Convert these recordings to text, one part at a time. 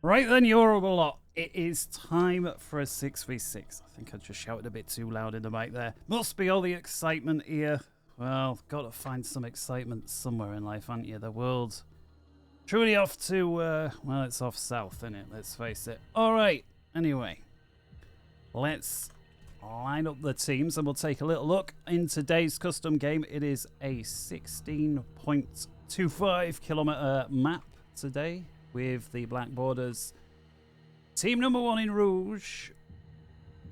Right then, you horrible lot. It is time for a 6v6. I think I just shouted a bit too loud in the mic there. Must be all the excitement here. Well, got to find some excitement somewhere in life, haven't you? The world's truly off to, well, it's off south, isn't it? Let's face it. All right. Anyway, let's line up the teams and we'll take a little look. In today's custom game, it is a 16.25 kilometer map today with the black borders. Team number 1 in rouge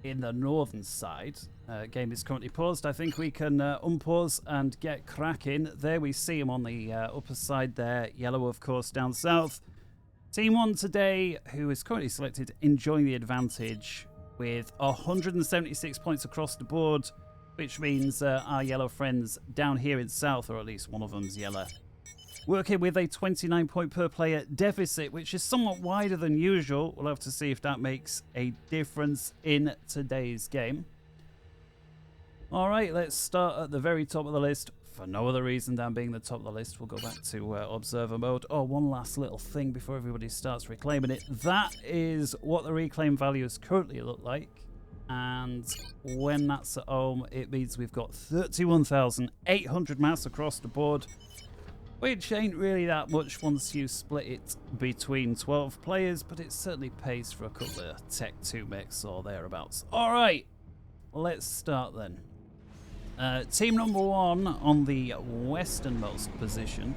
in the northern side. Game is currently paused. I think we can unpause and get cracking. There we see him on the upper side there. Yellow, of course, down south. Team 1 today, who is currently selected, enjoying the advantage with 176 points across the board, which means our yellow friends down here in south, or at least one of them's yellow, working with a 29 point per player deficit, which is somewhat wider than usual. We'll have to see if that makes a difference in today's game. All right, let's start at the very top of the list. For no other reason than being the top of the list, we'll go back to observer mode. Oh, one last little thing before everybody starts reclaiming it. That is what the reclaim values currently look like. And when that's at home, it means we've got 31,800 mass across the board, which ain't really that much once you split it between 12 players, but it certainly pays for a couple of Tech 2 mechs or thereabouts. All right, let's start then. Team number 1 on the westernmost position.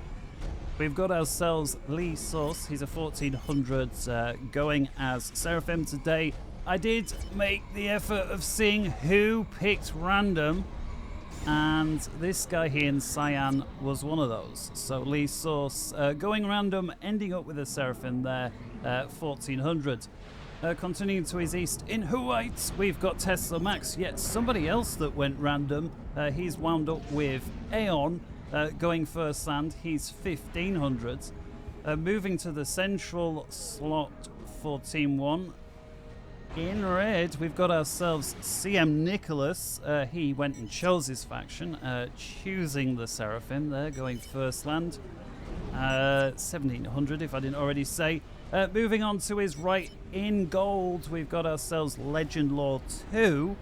We've got ourselves Lee Sauce. He's a 1400 going as Seraphim today. I did make the effort of seeing who picked random, and this guy here in Cyan was one of those. So Lee Sauce going random, ending up with a Seraphim there, 1400. Continuing to his east in White, we've got Tesla Max, yet somebody else that went random. He's wound up with Aeon going first land. He's 1500. Moving to the central slot for Team 1. In red, we've got ourselves CM Nicholas. He went and chose his faction, choosing the Seraphim there, going first land. 1700, if I didn't already say. Moving on to his right, in gold, we've got ourselves Legend Law 2.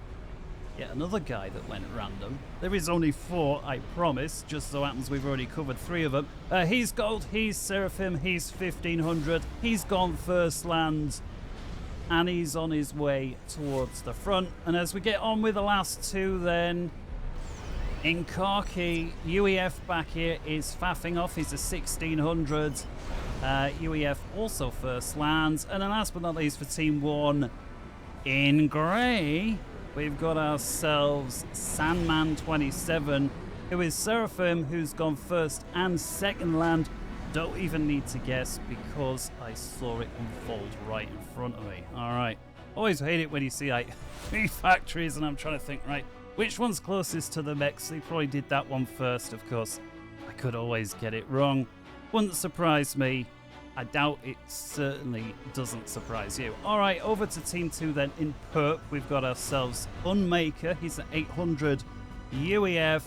Yet another guy that went random. There is only 4, I promise. Just so happens we've already covered 3 of them. He's gold, he's Seraphim, he's 1500. He's gone first land. And he's on his way towards the front. And as we get on with the last 2 then, in khaki, UEF back here is faffing off. He's a 1600. UEF also first lands. And then last but not least for Team 1, in grey, we've got ourselves Sandman 27, who is Seraphim, who's gone first and second land. Don't even need to guess because I saw it unfold right in front of me. All right. Always hate it when you see like 3 factories and I'm trying to think, right, which one's closest to the mechs? They probably did that one first, of course. I could always get it wrong. Wouldn't surprise me. I doubt it certainly doesn't surprise you. All right, over to Team 2 then. In perp, we've got ourselves Unmaker. He's an 800 UEF.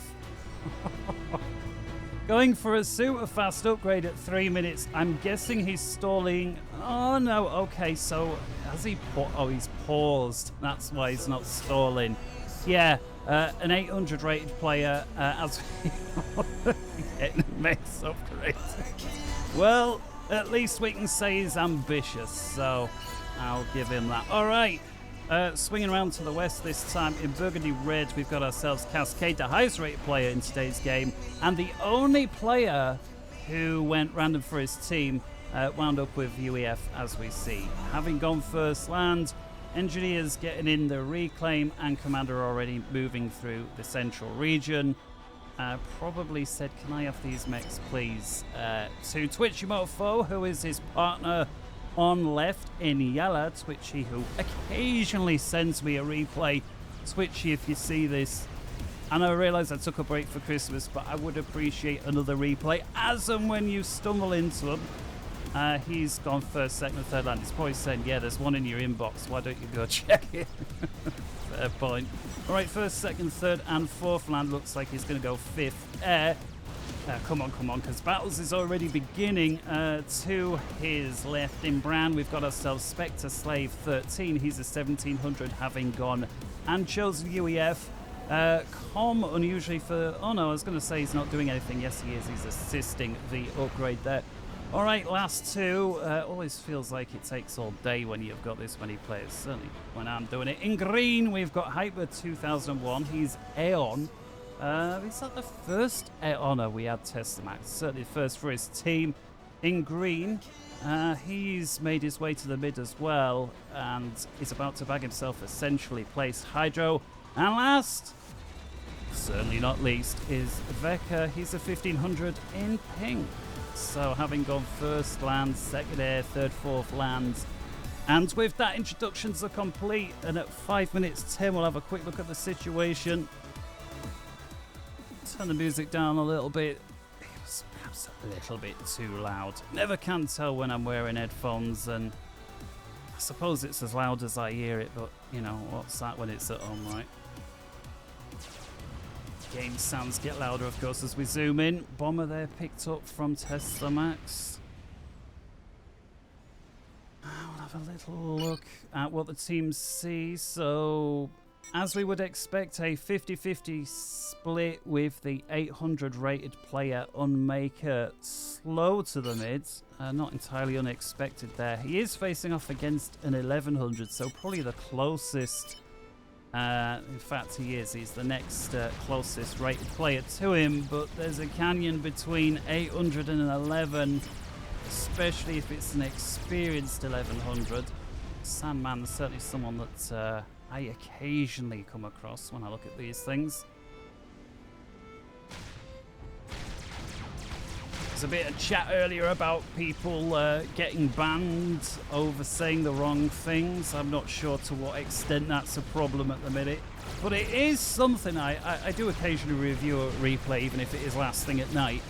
Going for a super fast upgrade at 3 minutes. I'm guessing he's stalling. Oh, no. Okay, so has he... Oh, he's paused. That's why he's not stalling. Yeah, an 800 rated player as we getting a mix upgrade. Well, at least we can say he's ambitious, so I'll give him that. All right. Swinging around to the west this time in burgundy red, we've got ourselves Cascade, the highest rated player in today's game, and the only player who went random for his team wound up with UEF, as we see. Having gone first land, engineers getting in the reclaim, and commander already moving through the central region. Probably said, can I have these mechs, please? To Twitchy-Mofo, who is his partner on left in yellow, Twitchy, who occasionally sends me a replay. Twitchy, if you see this, and I realise I took a break for Christmas, but I would appreciate another replay as and when you stumble into them. He's gone first, second, and third land. He's probably saying, yeah, there's one in your inbox. Why don't you go check it? Fair point. All right, first, second, third, and fourth land looks like he's going to go fifth air. Come on, because battles is already beginning. To his left in Bran, we've got ourselves Spectre Slave 13. He's a 1700 having gone and chosen UEF. Com, unusually for... Oh no, I was going to say he's not doing anything. Yes, he is. He's assisting the upgrade there. All right, last two. Always feels like it takes all day when you've got this many players. Certainly when I'm doing it. In green, we've got Hyper 2001. He's Aeon. Is that the first Aeon we had tested, Max? Certainly the first for his team. In green, he's made his way to the mid as well and is about to bag himself essentially placed Hydro. And last, certainly not least, is Veka. He's a 1500 in pink. So having gone first land, second air, third, fourth lands. And with that, introductions are complete. And at 5 minutes 10, we'll have a quick look at the situation. Turn the music down a little bit. It was perhaps a little bit too loud. Never can tell when I'm wearing headphones, and I suppose it's as loud as I hear it, but you know, what's that when it's at home, right? Game sounds get louder, of course, as we zoom in. Bomber there picked up from Tesla Max. We'll have a little look at what the teams see. So, as we would expect, a 50-50 split with the 800 rated player Unmaker slow to the mids. Not entirely unexpected there. He is facing off against an 1100, so probably the closest. In fact, he is. He's the next closest rated player to him, but there's a canyon between 800 and 11, especially if it's an experienced 1100. Sandman's certainly someone that I occasionally come across when I look at these things. There's a bit of chat earlier about people getting banned over saying the wrong things. I'm not sure to what extent that's a problem at the minute, but it is something I do occasionally review a replay, even if it is last thing at night.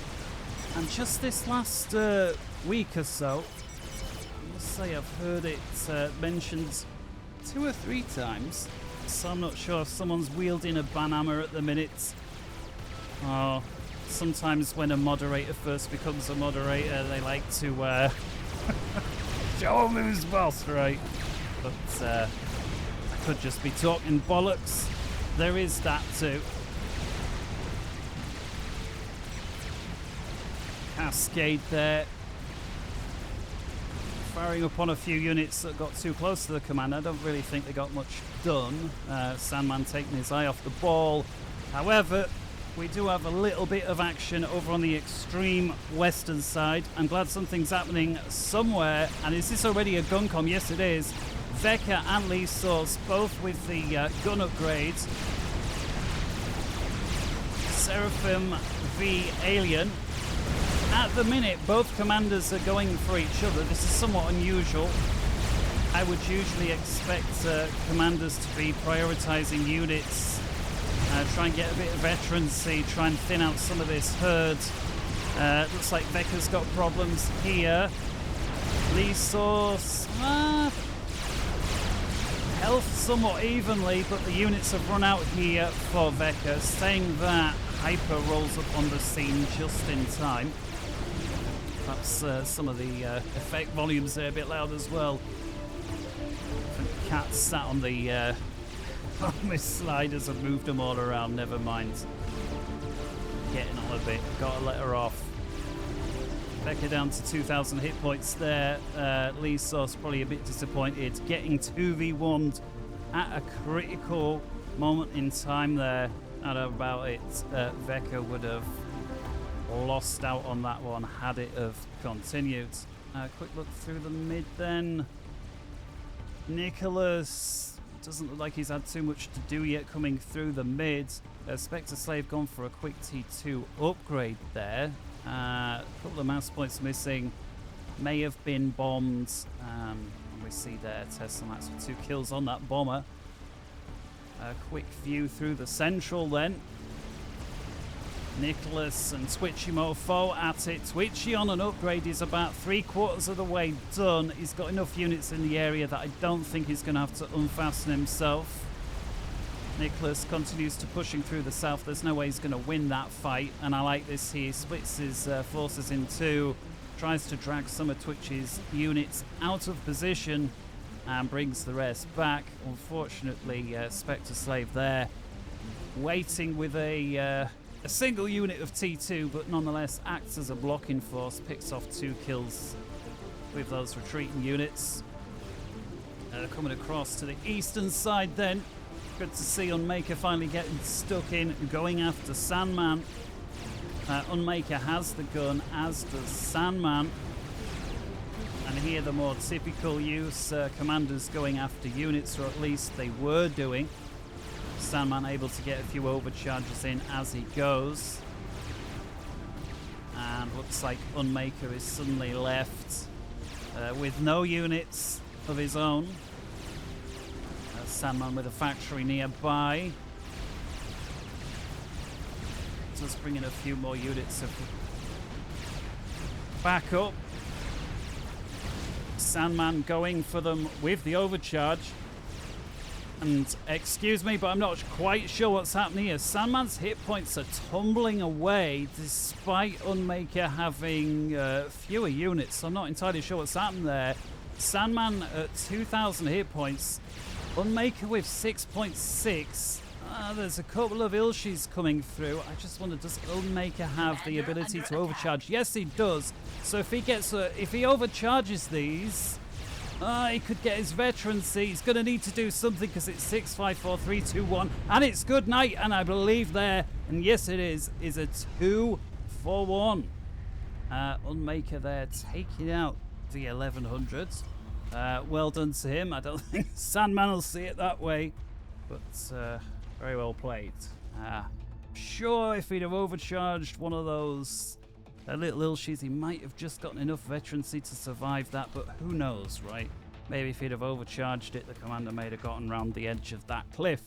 And just this last week or so, I must say I've heard it mentioned 2 or 3 times, so I'm not sure if someone's wielding a ban hammer at the minute. Oh, sometimes when a moderator first becomes a moderator, they like to show them who's boss, right? But I could just be talking bollocks. There is that too. Cascade there. Firing upon a few units that got too close to the command. I don't really think they got much done. Sandman taking his eye off the ball. However, we do have a little bit of action over on the extreme western side. I'm glad something's happening somewhere. And is this already a Guncom? Yes, it is. Veka and Lee Source, both with the gun upgrades. Seraphim v Alien. At the minute, both commanders are going for each other. This is somewhat unusual. I would usually expect commanders to be prioritizing units, try and get a bit of veterancy, try and thin out some of this herd. Looks like Veka's got problems here. Lee Source, health somewhat evenly, but the units have run out here for Veka. Saying that, Hyper rolls up on the scene just in time. Perhaps some of the effect volumes there a bit loud as well. The cat sat on the on my sliders and moved them all around. Never mind. Getting on a bit. Gotta let her off. Becca down to 2,000 hit points there. Lee Source probably a bit disappointed. Getting 2v1'd at a critical moment in time there. I don't know about it. Veka would have lost out on that one had it have continued. Quick look through the mid then. Nicholas doesn't look like he's had too much to do yet coming through the mid. Spectre Slave gone for a quick T2 upgrade there. A couple of mass points missing. May have been bombed. We see there Tesla Max with 2 kills on that bomber. A quick view through the central then. Nicholas and Twitchy Mofo at it. Twitchy on an upgrade is about 3/4 of the way done. He's got enough units in the area that I don't think he's going to have to unfasten himself. Nicholas continues to pushing through the south. There's no way he's going to win that fight, and I like this here. Splits his forces in two, tries to drag some of Twitch's units out of position, and brings the rest back. Unfortunately, Spectre Slave there, waiting with a single unit of T2, but nonetheless acts as a blocking force, picks off 2 kills with those retreating units. Coming across to the eastern side then. Good to see Unmaker finally getting stuck in, going after Sandman. Unmaker has the gun, as does Sandman. And here the more typical use, commanders going after units, or at least they were doing. Sandman able to get a few overcharges in as he goes. And looks like Unmaker is suddenly left with no units of his own. Sandman with a factory nearby. Just bringing a few more units of backup. Sandman going for them with the overcharge. And excuse me, but I'm not quite sure what's happening here. Sandman's hit points are tumbling away despite Unmaker having fewer units. I'm not entirely sure what's happened there. Sandman at 2,000 hit points. Unmaker with 6.6. There's a couple of Ilshis coming through. I just wonder, does Unmaker have the ability to overcharge? Yes, he does. So if he gets, if he overcharges these, he could get his veterancy. He's going to need to do something because it's 6, 5, 4, 3, 2, 1, and it's good night. And I believe there, and yes, it is a 2-for-1. Unmaker there taking out the 1100s. Well done to him. I don't think Sandman will see it that way, but very well played. Sure, if he'd have overcharged one of those little Ilshis, he might have just gotten enough veterancy to survive that, but who knows, right? Maybe if he'd have overcharged it, the commander may have gotten round the edge of that cliff.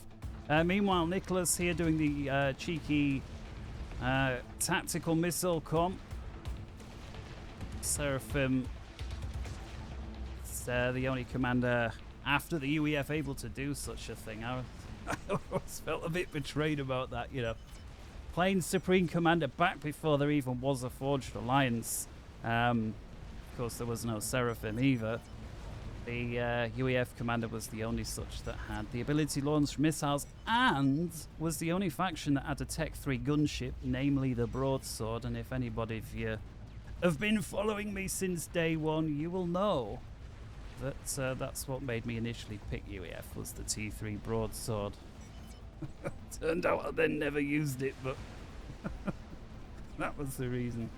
Meanwhile, Nicholas here doing the cheeky tactical missile comp. Seraphim, the only commander after the UEF able to do such a thing. I always felt a bit betrayed about that, you know. Playing Supreme Commander back before there even was a Forged Alliance. Of course, there was no Seraphim either. The UEF commander was the only such that had the ability to launch missiles and was the only faction that had a Tech 3 gunship, namely the Broadsword. And if anybody of you have been following me since day one, you will know that that's what made me initially pick UEF, was the T3 Broadsword. Turned out I then never used it, but that was the reason.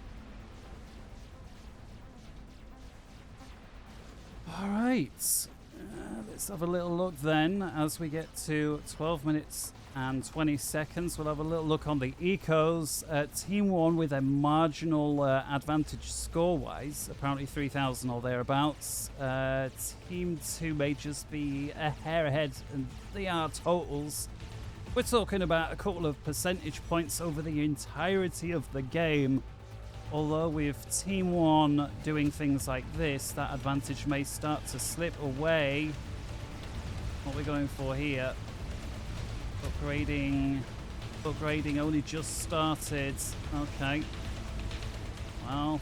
Alright, let's have a little look then as we get to 12 minutes and 20 seconds. We'll have a little look on the ecos. Team 1 with a marginal advantage score-wise, apparently 3,000 or thereabouts. Team 2 may just be a hair ahead, and they are totals. We're talking about a couple of percentage points over the entirety of the game. Although with Team 1 doing things like this, that advantage may start to slip away. What we're going for here. Upgrading only just started. Okay. Well,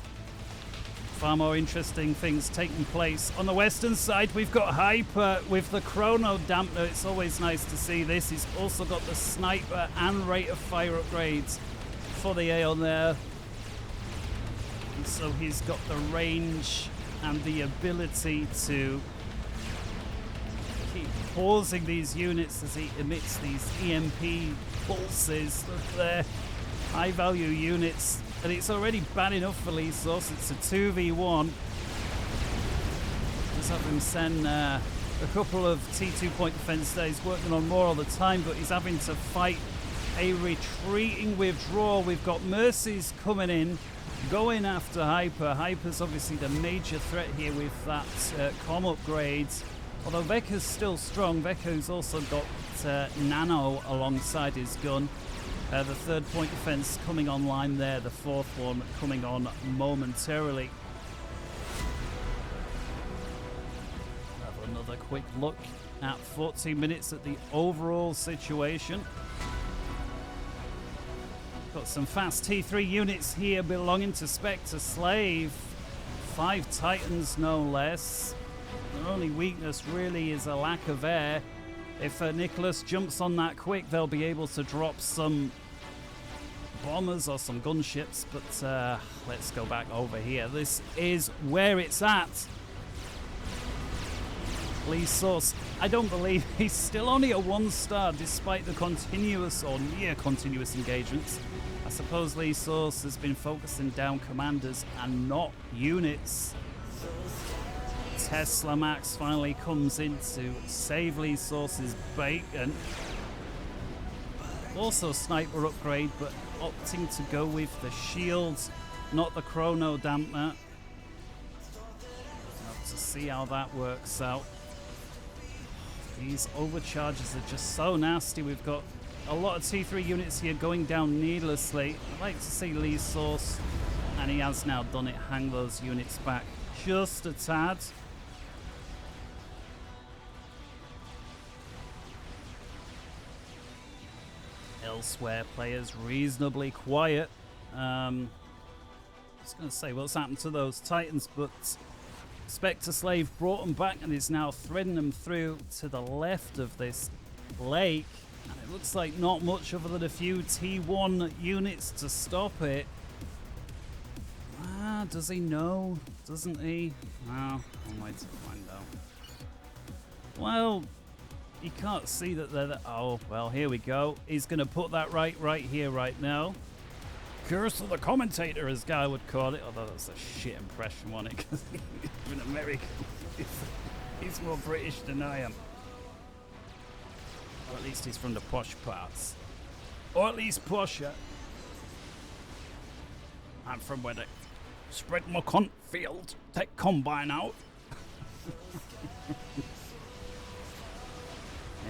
far more interesting things taking place. On the western side, we've got Hyper with the Chrono Dampener. It's always nice to see this. He's also got the Sniper and Rate of Fire upgrades for the Aeon there. And so he's got the range and the ability to keep pausing these units as he emits these EMP pulses. Look there, high value units. And it's already bad enough for Lee Source. It's a 2v1. Let's have him send a couple of T2 point defense there. He's working on more all the time, but he's having to fight a retreating withdrawal. We've got Mercies coming in, going after Hyper. Hyper's obviously the major threat here with that comm upgrades. Although Veka's still strong. Veka's also got Nano alongside his gun. The third point defense coming online there, the fourth one coming on momentarily. Have another quick look at 14 minutes at the overall situation. Got some fast T3 units here belonging to Spectre Slave. 5 Titans, no less. Their only weakness really is a lack of air. If Nicholas jumps on that quick, they'll be able to drop some bombers or some gunships. But let's go back over here. This is where it's at. Lee Source, I don't believe he's still only a 1-star despite the continuous or near continuous engagements. I suppose Lee Source has been focusing down commanders and not units. Tesla Max finally comes in to save Lee Source's bacon. Also sniper upgrade, but opting to go with the shields, not the chrono dampener. Have to see how that works out. These overcharges are just so nasty. We've got a lot of T3 units here going down needlessly. I'd like to see Lee's Source, and he has now done it, hang those units back just a tad. Elsewhere, players reasonably quiet. I was going to say what's happened to those Titans, but Spectre Slave brought them back and is now threading them through to the left of this lake. And it looks like not much other than a few T1 units to stop it. Does he know? Doesn't he? Well, I'll wait to find out. Well, you can't see that they're... Oh, well, here we go. He's going to put that right here, right now. Curse of the commentator, as Guy would call it. Although that's a shit impression, wasn't it? Because he's an American. He's more British than I am. Or at least he's from the posh parts. Or at least posher. I'm from where they spread my cunt field. Take combine out.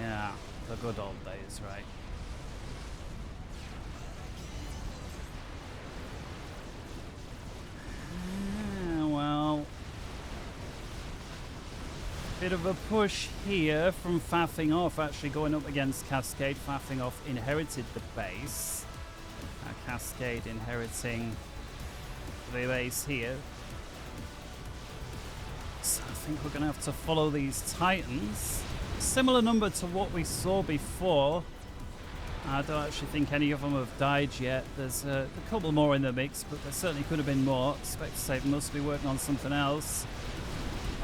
Yeah, the good old days, right? Well, bit of a push here from Faffing Off, actually going up against Cascade. Faffing Off inherited the base. Cascade inheriting the base here. So I think we're going to have to follow these Titans. Similar number to what we saw before. I don't actually think any of them have died yet. There's a couple more in the mix, but there certainly could have been more. Spectre Slave must be working on something else.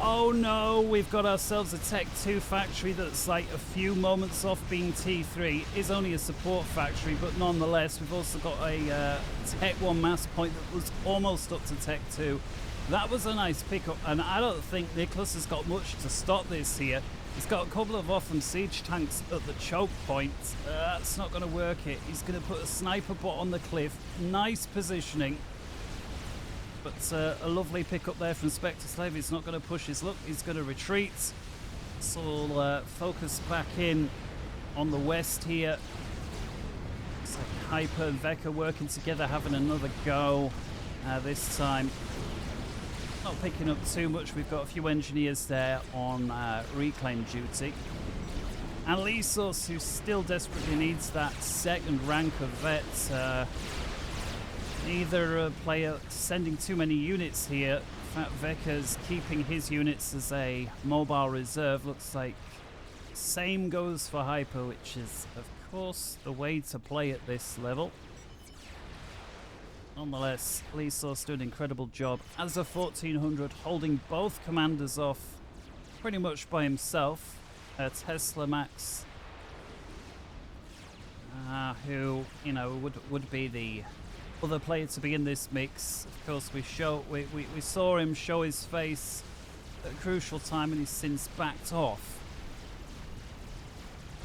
Oh no, we've got ourselves a Tech 2 factory that's like a few moments off being T3. Is only a support factory, but nonetheless, we've also got a Tech 1 mass point that was almost up to Tech 2. That was a nice pickup, and I don't think Nicholas has got much to stop this here. He's got a couple of Otham siege tanks at the choke point. That's not going to work it. He's going to put a sniper bot on the cliff. Nice positioning. But a lovely pickup there from Spectre Slave. He's not going to push his luck. He's going to retreat. So we'll focus back in on the west here. It's like Hyper and Veka working together, having another go this time. Not picking up too much. We've got a few engineers there on reclaim duty. And Lee Source, who still desperately needs that second rank of vets. Neither player sending too many units here. In fact, Veka's keeping his units as a mobile reserve. Looks like same goes for Hyper, which is, of course, the way to play at this level. Nonetheless, Lee Source doing an incredible job as a 1400, holding both commanders off pretty much by himself. Tesla Max, who, you know, would be the other player to be in this mix. Of course, we saw him show his face at a crucial time, and he's since backed off.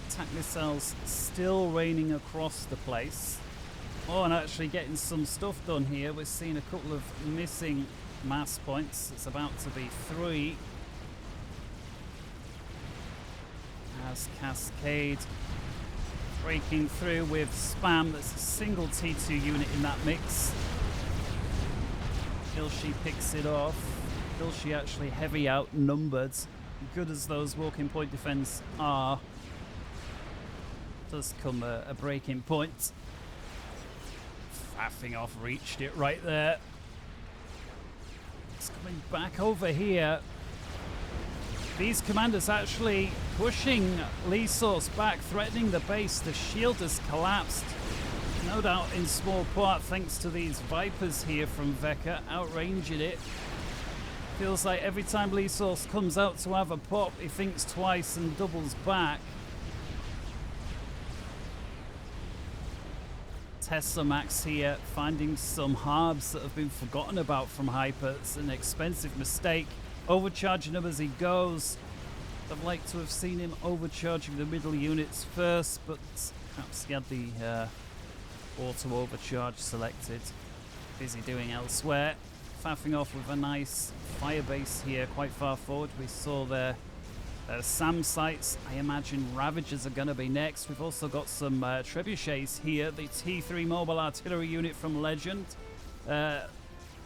Attack missiles still raining across the place. Oh, and actually getting some stuff done here. We're seeing a couple of missing mass points. It's about to be 3. As Cascade breaking through with spam. There's a single T2 unit in that mix. Ilshi picks it off. Ilshi actually heavy outnumbered. good as those walking point defense are, does come a breaking point. Faffing off reached it right there. It's coming back over here. These commanders actually pushing Lee Source back, threatening the base. The shield has collapsed. No doubt in small part thanks to these Vipers here from Veka, outranging it. Feels like every time Lee Source comes out to have a pop, he thinks twice and doubles back. Tesla Max here, finding some harbs that have been forgotten about from Hyper. It's an expensive mistake. Overcharging them as he goes. I'd like to have seen him overcharging the middle units first, but perhaps he had the auto overcharge selected. Busy doing elsewhere. Faffing off with a nice fire base here quite far forward. We saw their SAM sites. I imagine Ravagers are going to be next. We've also got some trebuchets here. The T3 mobile artillery unit from Legend.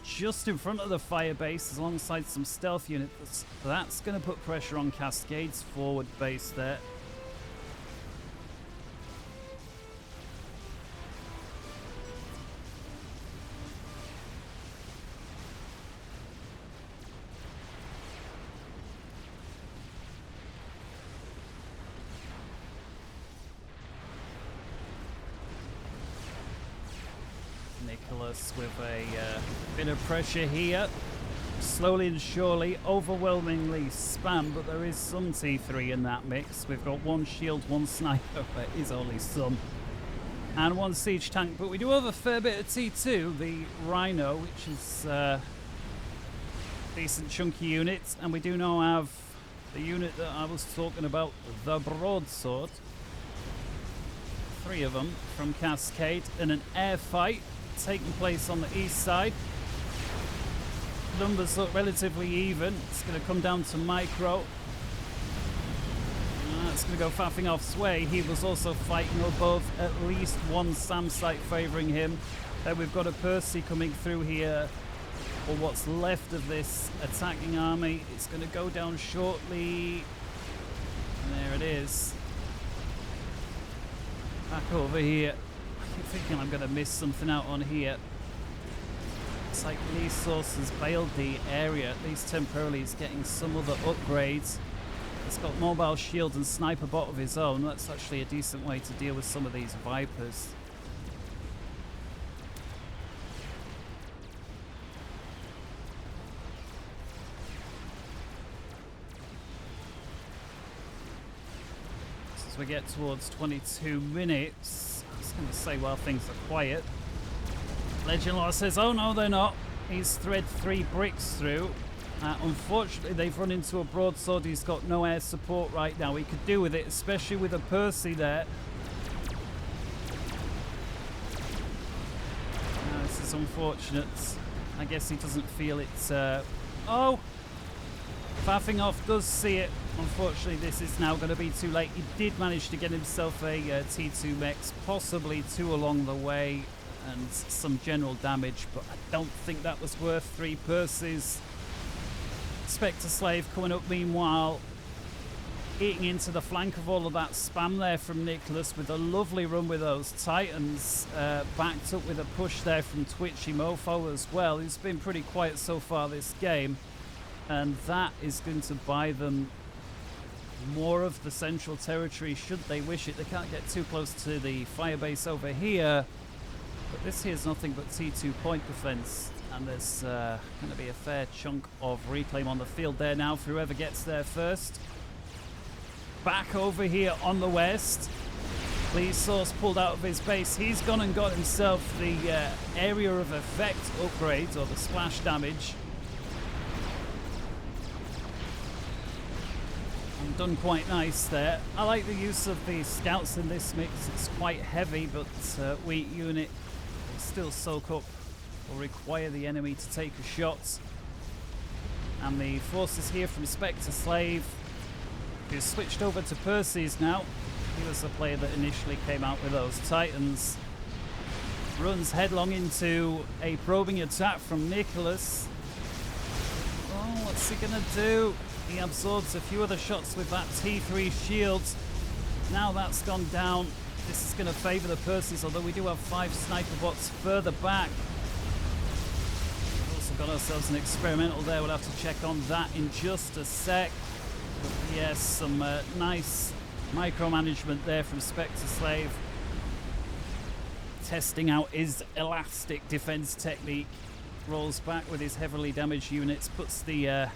Just in front of the fire base alongside some stealth units. That's going to put pressure on Cascade's forward base there. Nicholas with a bit of pressure here. Slowly and surely, overwhelmingly spam, but there is some T3 in that mix. We've got one shield, one sniper, but it is only some. And one siege tank, but we do have a fair bit of T2, the Rhino, which is decent chunky units. And we do now have the unit that I was talking about, the Broadsword. 3 of them from Cascade, and an air fight taking place on the east side. Numbers look relatively even. It's going to come down to Micro. It's going to go faffing off Sway. He was also fighting above at least one SAM site favouring him. Then we've got a Percy coming through here, or what's left of this attacking army. It's going to go down shortly. And there it is. Back over here. I keep thinking I'm going to miss something out on here. It's like Lee Source has bailed the area, at least temporarily. He's getting some other upgrades. He's got mobile shield and sniper bot of his own. That's actually a decent way to deal with some of these Vipers. As we get towards 22 minutes, I was going to say while things are quiet, Legend Law says, oh no, they're not. He's thread 3 bricks through. Unfortunately, they've run into a broadsword. He's got no air support right now. He could do with it, especially with a Percy there. This is unfortunate. I guess he doesn't feel it's... Oh! Faffing off does see it. Unfortunately, this is now going to be too late. He did manage to get himself a T2 mechs, possibly 2 along the way, and some general damage, but I don't think that was worth 3 Percies. Spectre Slave coming up meanwhile, eating into the flank of all of that spam there from Nicholas with a lovely run with those Titans, backed up with a push there from Twitchy Mofo as well. He's been pretty quiet so far this game, and that is going to buy them more of the central territory should they wish it. They can't get too close to the firebase over here, but this here is nothing but T2 point defense, and there's going to be a fair chunk of reclaim on the field there now for whoever gets there first. Back over here on the west, Lee Source pulled out of his base. He's gone and got himself the area of effect upgrades, or the splash damage. And done quite nice there. I like the use of the scouts in this mix. It's quite heavy, but weak unit still soak up or require the enemy to take a shot. And the forces here from Spectre Slave, who's switched over to Percy's now. He was the player that initially came out with those Titans. Runs headlong into a probing attack from Nicholas. Oh, let's What's he gonna do? He absorbs a few other shots with that T3 shield. Now that's gone down. This is going to favour the Percys, although we do have 5 sniper bots further back. We've also got ourselves an experimental there. We'll have to check on that in just a sec. But yes, some nice micromanagement there from Spectre Slave. Testing out his elastic defense technique. Rolls back with his heavily damaged units, puts the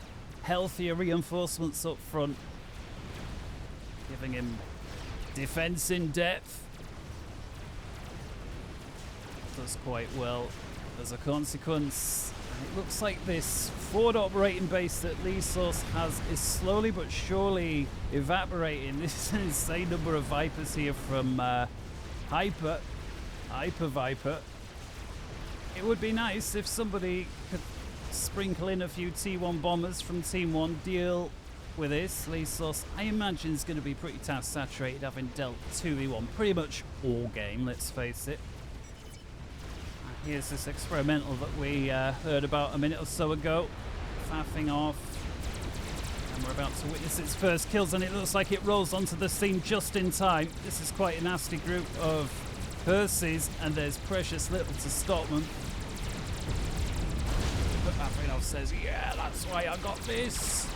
healthier reinforcements up front, giving him defense in depth. Does quite well as a consequence. It looks like this forward operating base that Leesource has is slowly but surely evaporating. This is an insane number of Vipers here from Hyper Viper. It would be nice if somebody could sprinkle in a few T1 bombers from Team 1, deal with this. Leesource, I imagine, is going to be pretty task saturated, having dealt 2v1 pretty much all game, let's face it. Here's this experimental that we heard about a minute or so ago, faffing off, and we're about to witness its first kills, and it looks like it rolls onto the scene just in time. This is quite a nasty group of Percys, and there's precious little to stop them. But Faffing says, yeah, that's why I got this.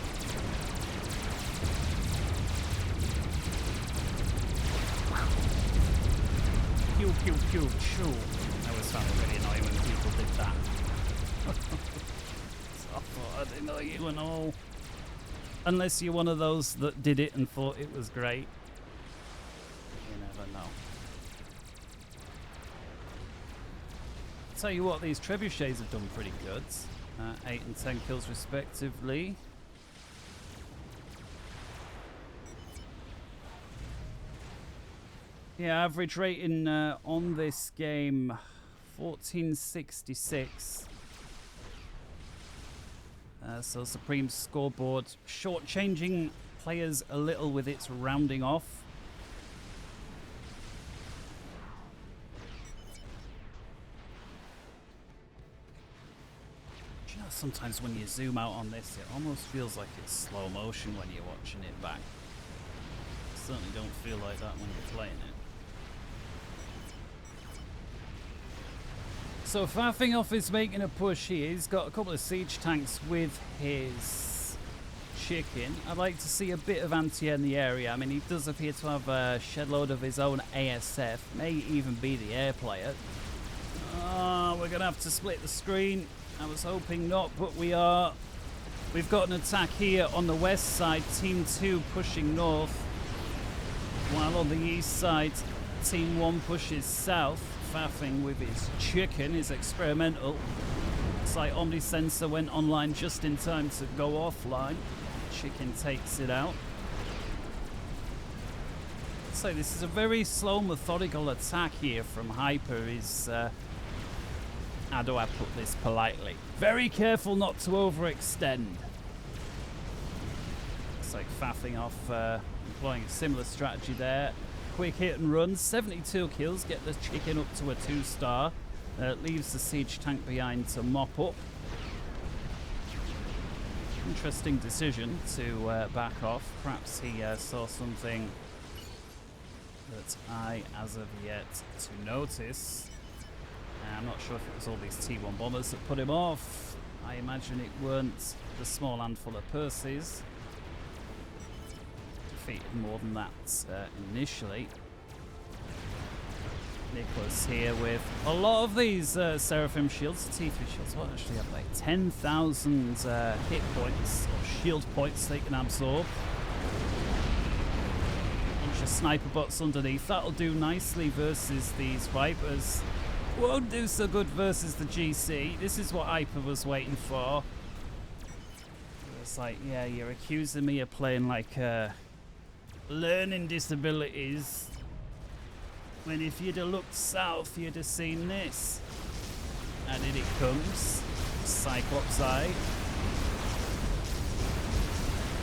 Pew, pew, pew, pew. I always found it really annoying when people did that. So I thought I'd annoy you and all. Unless you're one of those that did it and thought it was great. You never know. Tell you what, these trebuchets have done pretty good. 8 and 10 kills respectively. Yeah, average rating on this game, 1466. So Supreme scoreboard shortchanging players a little with its rounding off. Do you know, sometimes when you zoom out on this, it almost feels like it's slow motion when you're watching it back. You certainly don't feel like that when you're playing it. So faffing off is making a push here. He's got a couple of siege tanks with his chicken. I'd like to see a bit of anti-air in the area. I mean, he does appear to have a shed load of his own ASF. May even be the air player. We're going to have to split the screen. I was hoping not, but we are. We've got an attack here on the west side. Team 2 pushing north. While on the east side, Team 1 pushes south. Faffing with his chicken, his experimental. It's like Omni Sensor went online just in time to go offline. Chicken takes it out. So this is a very slow, methodical attack here from Hyper. Is how do I put this politely? Very careful not to overextend. It's like faffing off, employing a similar strategy there. Quick hit and run, 72 kills, get the chicken up to a 2-star. Leaves the siege tank behind to mop up. Interesting decision to back off. Perhaps he saw something that I, as of yet, to notice. I'm not sure if it was all these T1 bombers that put him off. I imagine it weren't the small handful of Percys. More than that initially. Nicholas here with a lot of these Seraphim shields, T3 shields. What actually have they? 10,000 hit points or shield points they can absorb. Bunch of sniper bots underneath. That'll do nicely versus these Vipers. Won't do so good versus the GC. This is what Hyper was waiting for. It's like, yeah, you're accusing me of playing like learning disabilities, when if you'd have looked south you'd have seen this. And in it comes Cyclops Eye.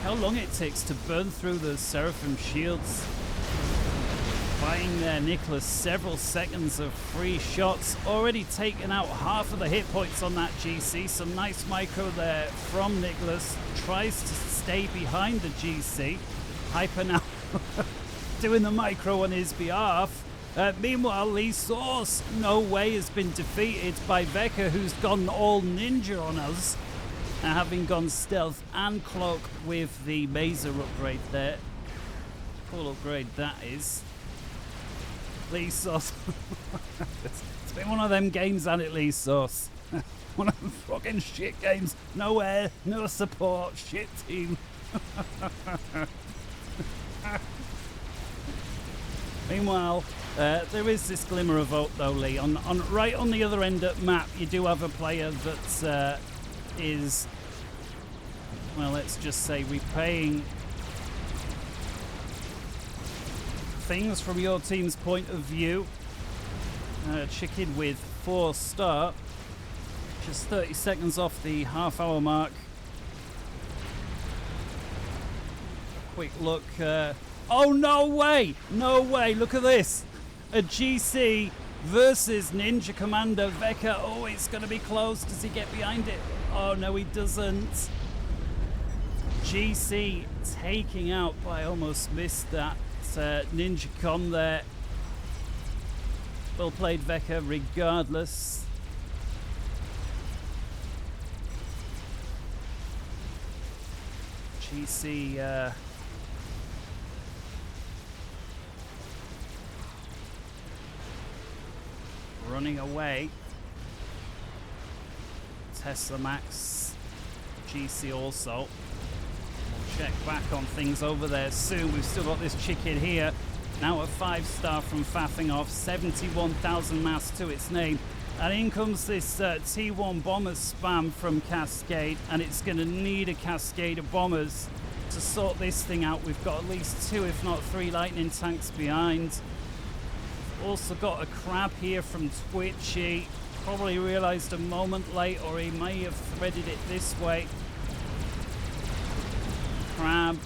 How long it takes to burn through those Seraphim shields. buying there Nicholas several seconds of free shots. Already taken out half of the hit points on that GC. Some nice micro there from Nicholas. Tries to stay behind the GC. Hyper now doing the micro on his behalf. Meanwhile, Lee Source, no way, has been defeated by Veka, who's gone all ninja on us. Having gone stealth and cloak with the Mazer upgrade there. Cool upgrade that is. Lee Source. It's been one of them games, hasn't it, Lee Source? One of them fucking shit games. No air, no support, shit team. Meanwhile, there is this glimmer of hope though, Lee. Right on the other end of map, you do have a player that is, well, let's just say repaying things from your team's point of view. Chicken with 4-star. Just 30 seconds off the half-hour mark. Quick look. Oh, no way! No way! Look at this! A GC versus Ninja Commander Veka. Oh, it's going to be close. Does he get behind it? Oh, no, he doesn't. GC taking out, but I almost missed that. Ninja Com there. Well played, Veka, regardless. GC running away. Tesla Max, GC also. We'll check back on things over there soon. We've still got this chicken here. Now a 5-star from faffing off. 71,000 mass to its name. And in comes this T1 bomber spam from Cascade. And it's going to need a cascade of bombers to sort this thing out. We've got at least 2, if not 3 lightning tanks behind. Also got a crab here from Twitchy. Probably realized a moment late, or he may have threaded it this way. Crab.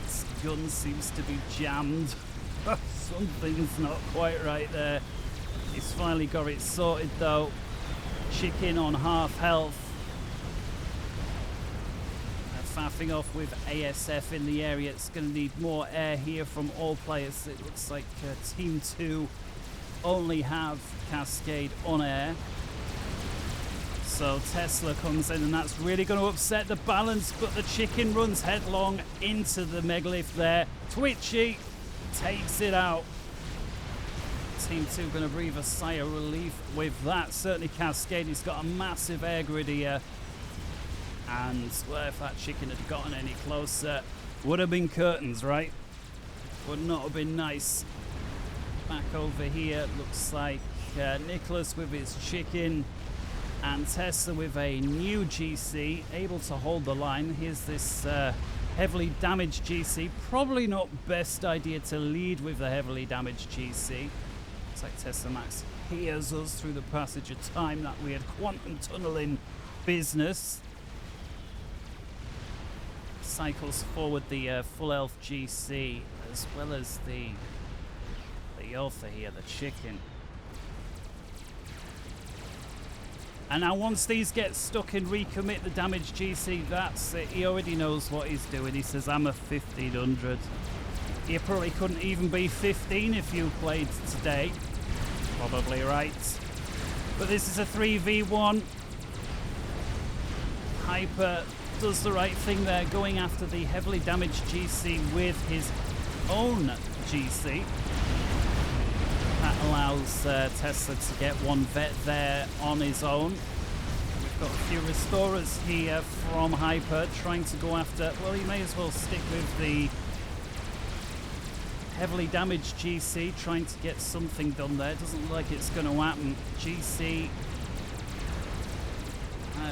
This gun seems to be jammed. Something's not quite right there. He's finally got it sorted though. Chicken on half health. Faffing off with ASF in the area. It's going to need more air here from all players. It looks like Team 2 only have Cascade on air. So Tesla comes in and that's really going to upset the balance, but the chicken runs headlong into the megalith there. Twitchy takes it out. Team 2 going to breathe a sigh of relief with that. Certainly Cascade, he's got a massive air grid here. And well, if that chicken had gotten any closer, would have been curtains, right? Would not have been nice. Back over here, looks like Nicholas with his chicken and Tesla with a new GC, able to hold the line. Here's this heavily damaged GC. Probably not best idea to lead with the heavily damaged GC. Looks like Tesla Max hears us through the passage of time. That weird quantum tunneling business. Cycles forward the full elf GC as well as the author here, the chicken. And now once these get stuck and recommit the damaged GC, that's it. He already knows what he's doing. He says, I'm a 1500. You probably couldn't even be 15 if you played today. Probably right. But this is a 3v1. Hyper does the right thing there, going after the heavily damaged GC with his own GC. That allows Tesla to get one vet there on his own. We've got a few restorers here from Hyper trying to go after, well, he may as well stick with the heavily damaged GC, trying to get something done there. Doesn't look like it's going to happen. GC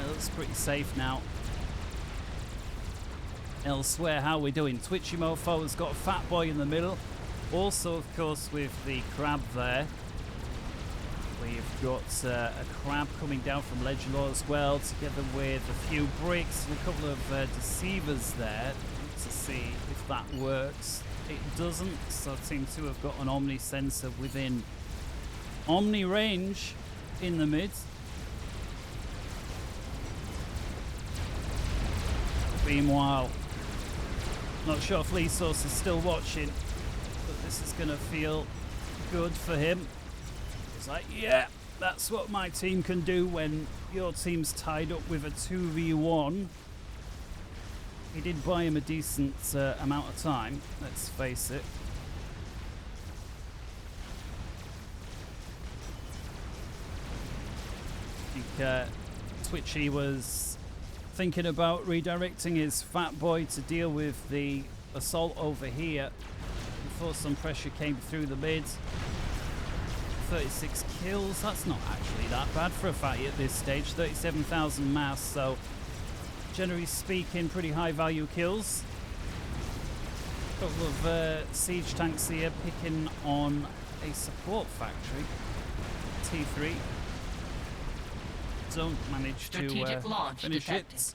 looks pretty safe now. Elsewhere, how are we doing? Twitchy Mofo has got a Fat Boy in the middle. Also, of course, with the crab there. We've got a crab coming down from Legend Law as well, together with a few bricks and a couple of deceivers there. To see if that works. it doesn't. So Team 2 have got an Omni sensor within Omni range in the mid. Meanwhile, not sure if Lee Source is still watching, but this is going to feel good for him. It's like, yeah, that's what my team can do when your team's tied up with a 2v1. He did buy him a decent amount of time, let's face it. I think Twitchy was thinking about redirecting his Fat Boy to deal with the assault over here before some pressure came through the mid. 36 kills, that's not actually that bad for a fatty at this stage. 37,000 mass, so generally speaking, pretty high value kills. A couple of siege tanks here picking on a support factory. T3 don't manage to finish it.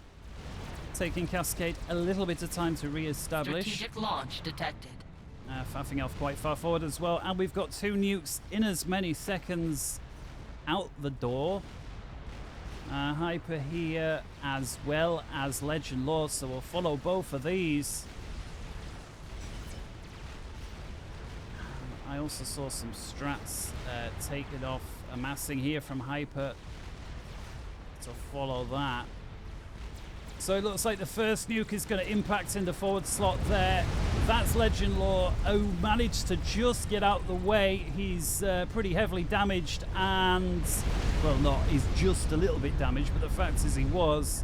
Taking Cascade a little bit of time to re-establish. Strategic launch detected. Faffing off quite far forward as well, and we've got 2 nukes in as many seconds out the door. Hyper here as well as Legend Lord, so we'll follow both of these. I also saw some strats taken off, amassing here from Hyper to follow that. So it looks like the first nuke is going to impact in the forward slot there. That's Legend Law, who managed to just get out the way. He's pretty heavily damaged and, well, not, he's just a little bit damaged, but the fact is he was.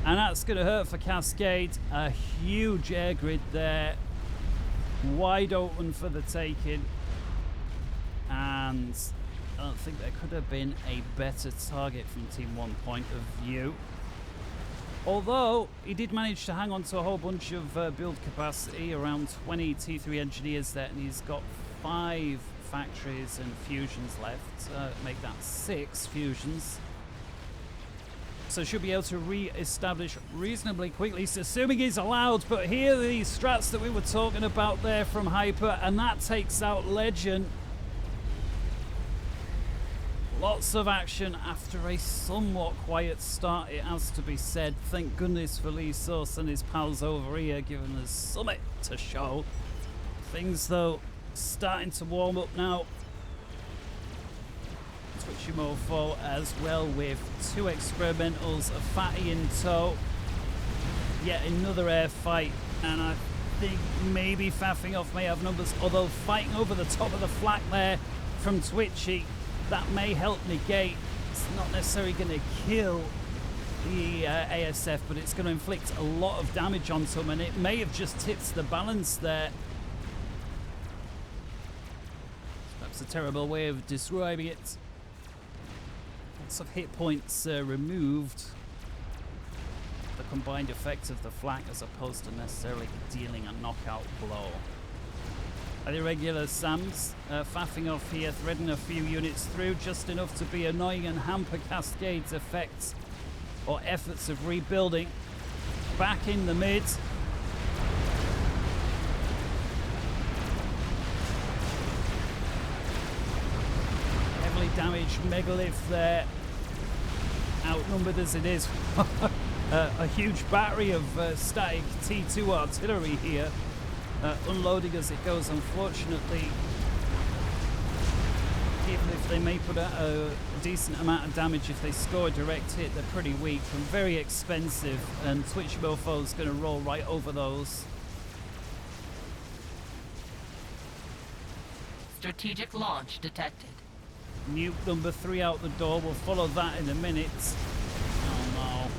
And that's going to hurt for Cascade. A huge air grid there. Wide open for the taking. And I don't think there could have been a better target from Team 1 point of view. Although he did manage to hang on to a whole bunch of build capacity, around 20 T3 engineers there, and he's got 5 factories and fusions left. Make that 6 fusions. So should be able to re-establish reasonably quickly, so assuming he's allowed. But here are these strats that we were talking about there from Hyper, and that takes out Legend. Lots of action after a somewhat quiet start, it has to be said. Thank goodness for Lee Source and his pals over here giving us something to show. Things, though, starting to warm up now. Twitchy Mofo as well with 2 experimentals, a fatty in tow. Yet another air fight, and I think maybe faffing off may have numbers, although fighting over the top of the flak there from Twitchy, that may help negate. It's not necessarily going to kill the ASF, but it's going to inflict a lot of damage onto him, and it may have just tipped the balance there. That's a terrible way of describing it. Lots of hit points removed. The combined effect of the flak as opposed to necessarily dealing a knockout blow. The regular Sams faffing off here, threading a few units through, just enough to be annoying and hamper Cascade's effects or efforts of rebuilding. Back in the mid. Heavily damaged megalith there, outnumbered as it is. A huge battery of static T2 artillery here. Unloading as it goes, unfortunately. Even if they may put out a decent amount of damage, if they score a direct hit, they're pretty weak and very expensive, and Twitchy Mofo's going to roll right over those. Strategic launch detected. Nuke number 3 out the door. We'll follow that in a minute. Oh no.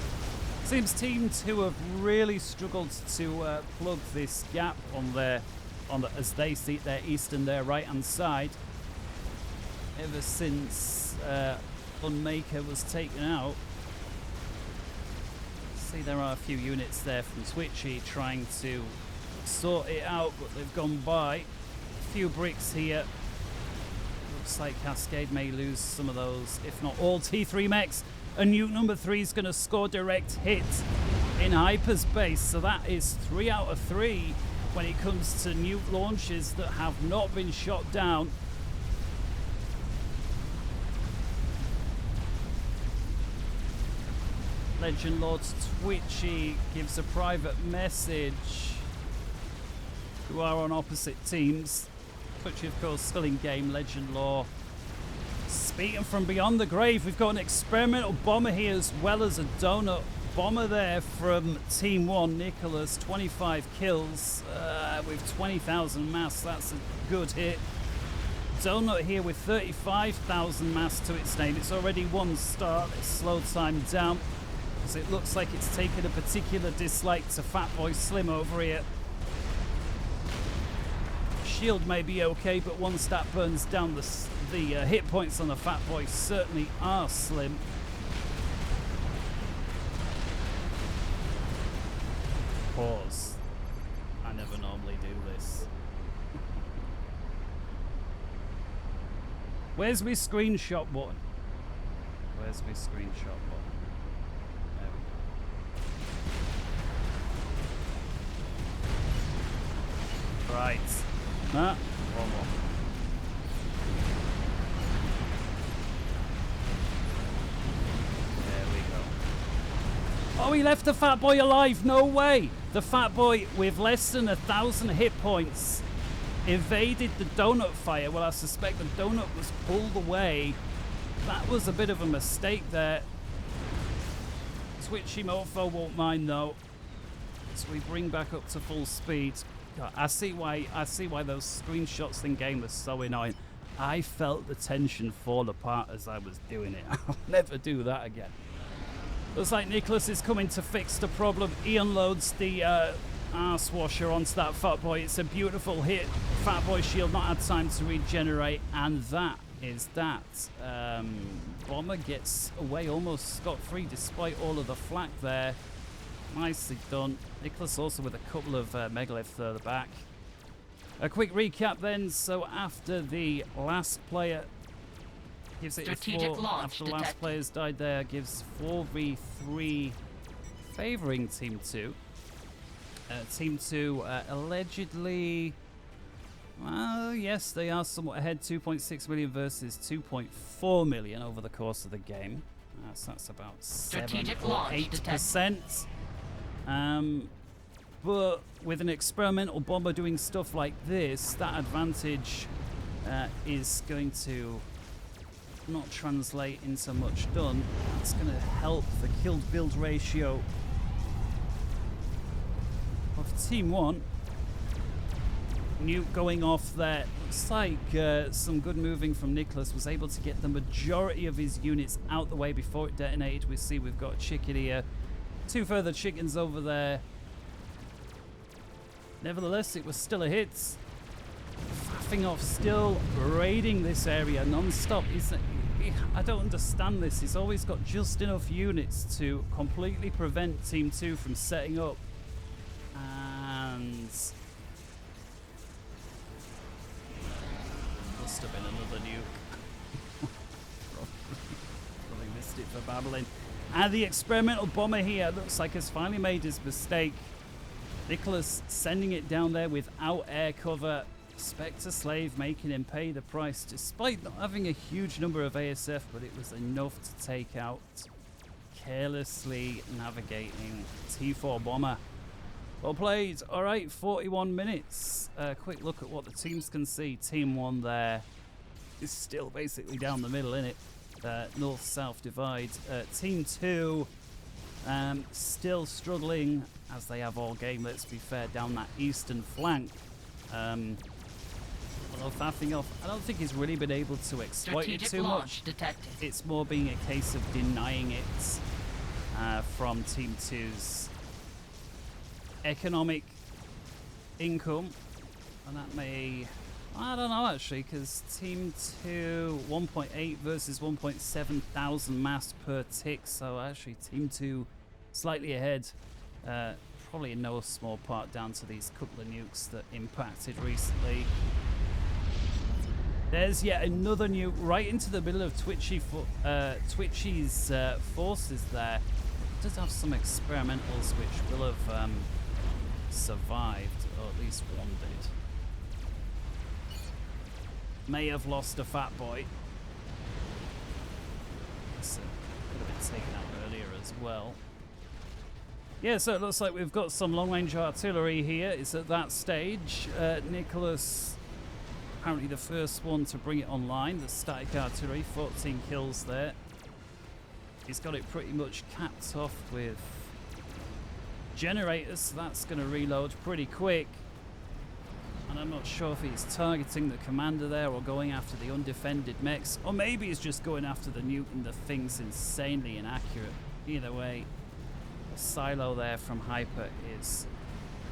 Seems Team 2 have really struggled to plug this gap on their, as they see it, their east and their right hand side. Ever since Unmaker was taken out. See, there are a few units there from Twitchy trying to sort it out, but they've gone by. A few bricks here. Looks like Cascade may lose some of those, if not all, T3 mechs. And nuke number 3 is going to score direct hit in hyperspace. So that is 3 out of 3 when it comes to nuke launches that have not been shot down. Legend Lord Twitchy gives a private message who are on opposite teams. Twitchy, of course, still in game. Legend Lore speaking from beyond the grave. We've got an experimental bomber here as well as a donut bomber there from Team 1. Nicholas, 25 kills with 20,000 mass. That's a good hit. Donut here with 35,000 mass to its name. It's already 1 star. Let's slow time down, because it looks like it's taken a particular dislike to Fatboy Slim over here. Shield may be okay, but 1 stat burns down the hit points on the Fatboy certainly are slim. Pause. I never normally do this. Where's my screenshot button? Where's my screenshot button? There we go. Right. One more. There we go. Oh, he left the Fat Boy alive. No way. The Fat Boy with less than 1,000 hit points evaded the donut fire. Well, I suspect the donut was pulled away. That was a bit of a mistake there. Twitchy Mofo won't mind though. So we bring back up to full speed. God, I see why those screenshots in game are so annoying. I felt the tension fall apart as I was doing it. I'll never do that again. Looks like Nicholas is coming to fix the problem. He unloads the arse washer onto that Fat Boy. It's a beautiful hit. Fat Boy shield not had time to regenerate, and that is that. Bomber gets away almost scot-free despite all of the flak there. Nicely done. Nicholas also with a couple of megaliths further back. A quick recap then. So after the last player gives it a 4, after the last players died there, gives 4v3 favouring Team 2. Team 2 allegedly, well, yes, they are somewhat ahead. 2.6 million versus 2.4 million over the course of the game. So that's about 7 or 8%. But with an experimental bomber doing stuff like this, that advantage is going to not translate into much done. That's going to help the killed build ratio of Team 1. Nuke going off there. Looks like some good moving from Nicholas. Was able to get the majority of his units out the way before it detonated. We see we've got a chicken here. 2 further chickens over there. Nevertheless, it was still a hit. Faffing off, still raiding this area non-stop. I don't understand this. He's always got just enough units to completely prevent Team 2 from setting up. And must have been another nuke. Probably missed it for babbling. And the experimental bomber here looks like has finally made his mistake. Nicholas sending it down there without air cover. Spectre Slave making him pay the price despite not having a huge number of ASF, but it was enough to take out carelessly navigating T4 bomber. Well played. All right, 41 minutes. Quick look at what the teams can see. Team 1 there is still basically down the middle, innit? North-south divide. Team 2 still struggling, as they have all game, let's be fair, down that eastern flank. Although faffing off, I don't think he's really been able to exploit it too much. Detected. It's more being a case of denying it from Team 2's economic income. And that may, I don't know actually, because Team 2 1.8 versus 1.7 thousand mass per tick, so actually Team 2 slightly ahead. Probably in no small part down to these couple of nukes that impacted recently. There's yet another nuke right into the middle of Twitchy's forces there. It does have some experimentals which will have survived, or at least one did. May have lost a fat boy. So could have been taken out earlier as well. Yeah, so it looks like we've got some long-range artillery here. It's at that stage. Nicholas, apparently the first one to bring it online. The static artillery, 14 kills there. He's got it pretty much capped off with generators, so that's going to reload pretty quick. And I'm not sure if he's targeting the commander there or going after the undefended mechs, or maybe he's just going after the nuke, and the thing's insanely inaccurate. Either way, the silo there from Hyper is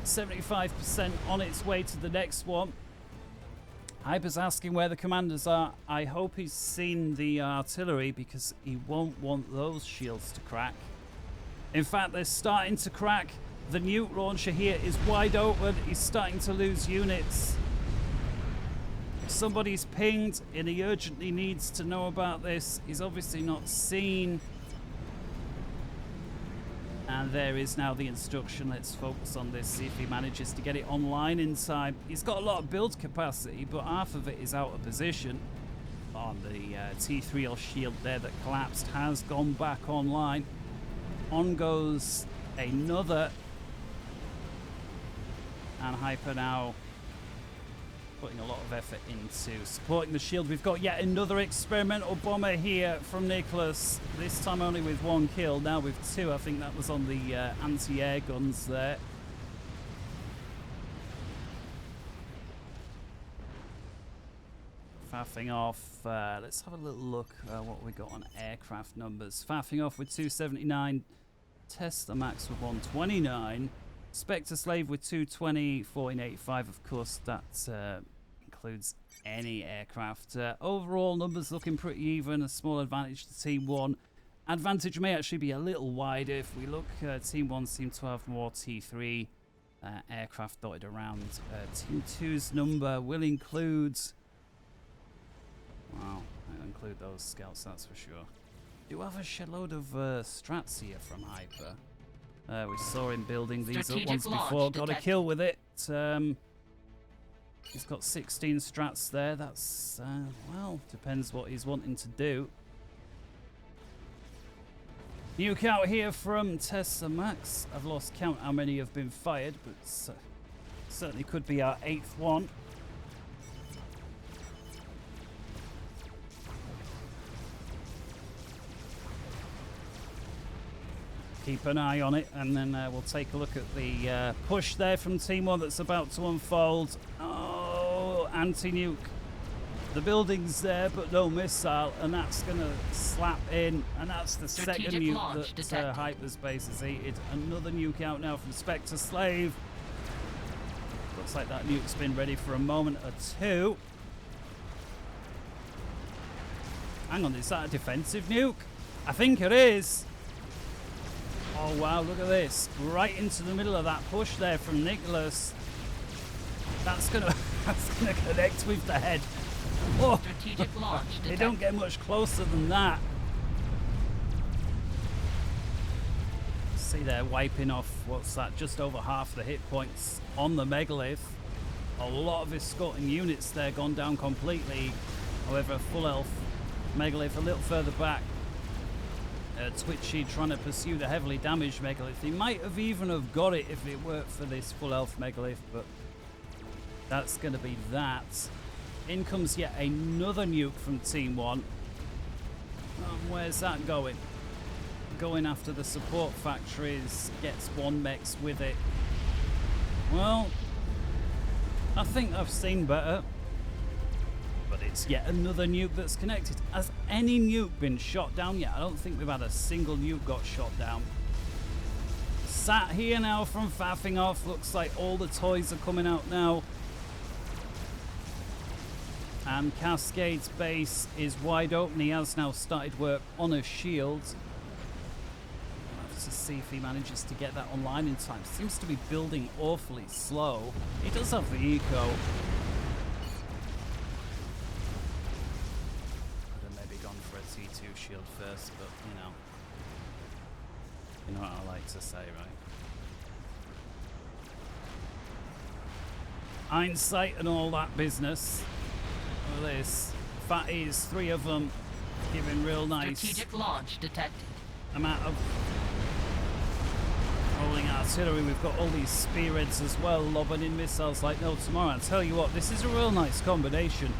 75% on its way to the next one. Hyper's asking where the commanders are. I hope he's seen the artillery, because he won't want those shields to crack. In fact, they're starting to crack. The nuke launcher here is wide open. He's starting to lose units. Somebody's pinged, and he urgently needs to know about this. He's obviously not seen. And there is now the instruction. Let's focus on this, see if he manages to get it online in time. He's got a lot of build capacity, but half of it is out of position. On the T3L shield there that collapsed has gone back online. On goes another. And Hyper now putting a lot of effort into supporting the shield. We've got yet another experimental bomber here from Nicholas. This time only with one kill, now with two. I think that was on the anti-air guns there. Faffing off. Let's have a little look what we got on aircraft numbers. Faffing off with 279. Tesla Max with 129. Spectre Slave with 220, 1485, of course, that includes any aircraft. Overall, numbers looking pretty even, a small advantage to Team 1. Advantage may actually be a little wider if we look. Team 1 seem to have more T3 aircraft dotted around. Team 2's number will include... Wow, I'll include those scouts, that's for sure. Do have a shitload of strats here from Hyper. We saw him building these up once before, got a kill with it. He's got 16 strats there. That's, well, depends what he's wanting to do. Nuke out here from Tesla Max. I've lost count how many have been fired, but certainly could be our 8th one. Keep an eye on it, and then we'll take a look at the push there from Team 1 that's about to unfold. Oh, anti-nuke. The building's there, but no missile, and that's going to slap in, and that's the second nuke that hyperspace has heated. Another nuke out now from Spectre Slave. Looks like that nuke's been ready for a moment or two. Hang on, is that a defensive nuke? I think it is. Oh wow, look at this. Right into the middle of that push there from Nicholas. That's gonna connect with the head. Oh, Strategic launch detected. They don't get much closer than that. See, they're wiping off, what's that, just over half the hit points on the megalith. A lot of escorting units there gone down completely. However, full health megalith a little further back. Twitchy trying to pursue the heavily damaged megalith. He might have even have got it if it weren't for this full health megalith, but that's going to be that. In comes yet another nuke from Team 1. Where's that going? Going after the support factories. Gets one mechs with it. Well, I think I've seen better. But it's yet another nuke that's connected. Has any nuke been shot down yet? I don't think we've had a single nuke got shot down. Sat here now from faffing off. Looks like all the toys are coming out now. And Cascade's base is wide open. He has now started work on a shield. We'll have to see if he manages to get that online in time. Seems to be building awfully slow. He does have the eco. T2 shield first, but you know what I like to say, right? Hindsight and all that business. Look at this. Fatties, 3 of them, giving real nice Strategic launch detected. amount of rolling artillery. We've got all these spearheads as well, lobbing in missiles like no tomorrow. I'll tell you what, this is a real nice combination.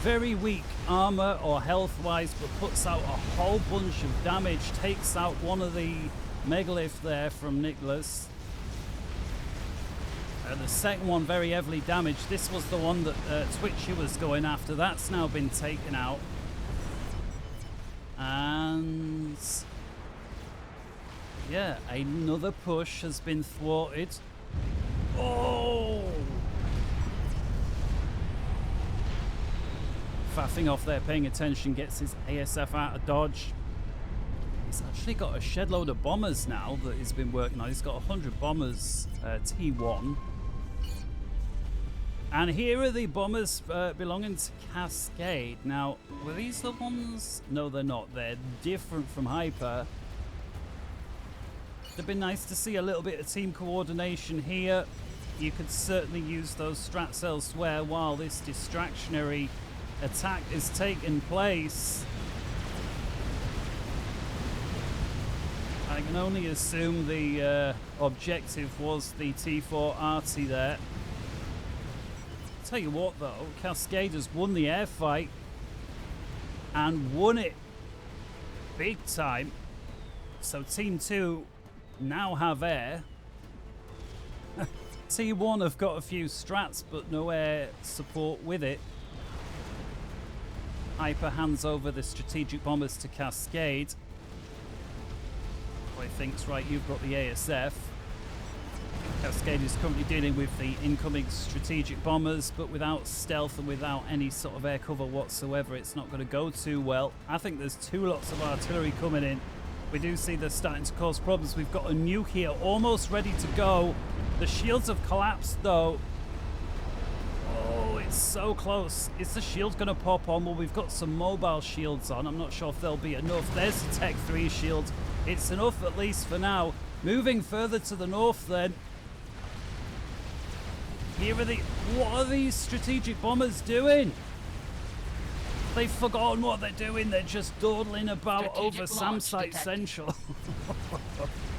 Very weak armor or health-wise, but puts out a whole bunch of damage. Takes out one of the megalith there from Nicholas. The second one very heavily damaged. This was the one that Twitchy was going after. That's now been taken out. And yeah, another push has been thwarted. Oh! Faffing off there, paying attention, gets his ASF out of dodge. He's actually got a shed load of bombers now that he's been working on. He's got 100 bombers, T1. And here are the bombers belonging to Cascade. Now, were these the ones? No, they're not. They're different from Hyper. It'd been nice to see a little bit of team coordination here. You could certainly use those strats elsewhere while this distractionary attack is taking place. I can only assume the objective was the T4 arty there. Tell you what though, Cascade has won the air fight and won it big time. So Team 2 now have air. T1 have got a few strats but no air support with it. Hyper hands over the strategic bombers to Cascade. Boy thinks, right, you've got the ASF. Cascade is currently dealing with the incoming strategic bombers, but without stealth and without any sort of air cover whatsoever, it's not going to go too well. I think there's 2 lots of artillery coming in. We do see they're starting to cause problems. We've got a nuke here almost ready to go. The shields have collapsed though. Oh, it's so close. Is the shield going to pop on? Well, we've got some mobile shields on. I'm not sure if they'll be enough. There's the Tech 3 shield. It's enough at least for now. Moving further to the north then. Here are the... What are these strategic bombers doing? They've forgotten what they're doing. They're just dawdling about over Samsite Central.